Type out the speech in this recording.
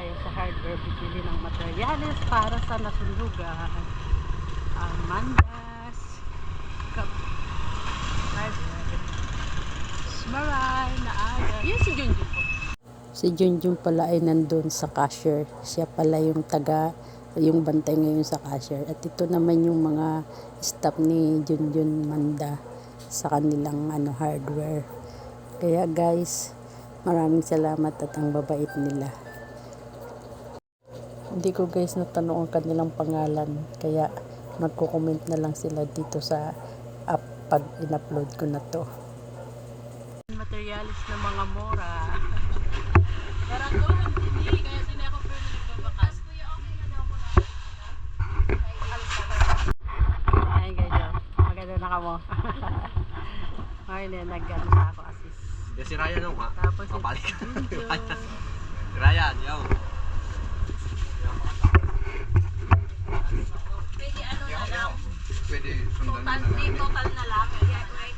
tayo sa hardware bibili ng materyales para sa nasunugan. Amanda's hardware. Maray na aga. Yun si Junjun po. Si Junjun pala ay nandun sa cashier. Siya pala yung yung bantay ngayon sa cashier. At ito naman yung mga staff ni Junjun Manda sa kanilang hardware. Kaya guys, maraming salamat at ang babait nila. Hindi ko guys natanong ang kanilang pangalan. Kaya magko-comment na lang sila dito sa app pag in-upload ko na to. Materialis na mga mora. Parang doon hindi. Kaya sila ako pero nagbabakas. Kuya, okay na daw ako na. Ay, ganyan. Maganda na ka mo. Ay, nagano sa ako assist. Ya si Ryan dong, ha? Tapos balik. Ryan, yo. Pwede ano na lang. Pwede sundan na lang. Total na lang. Kaya may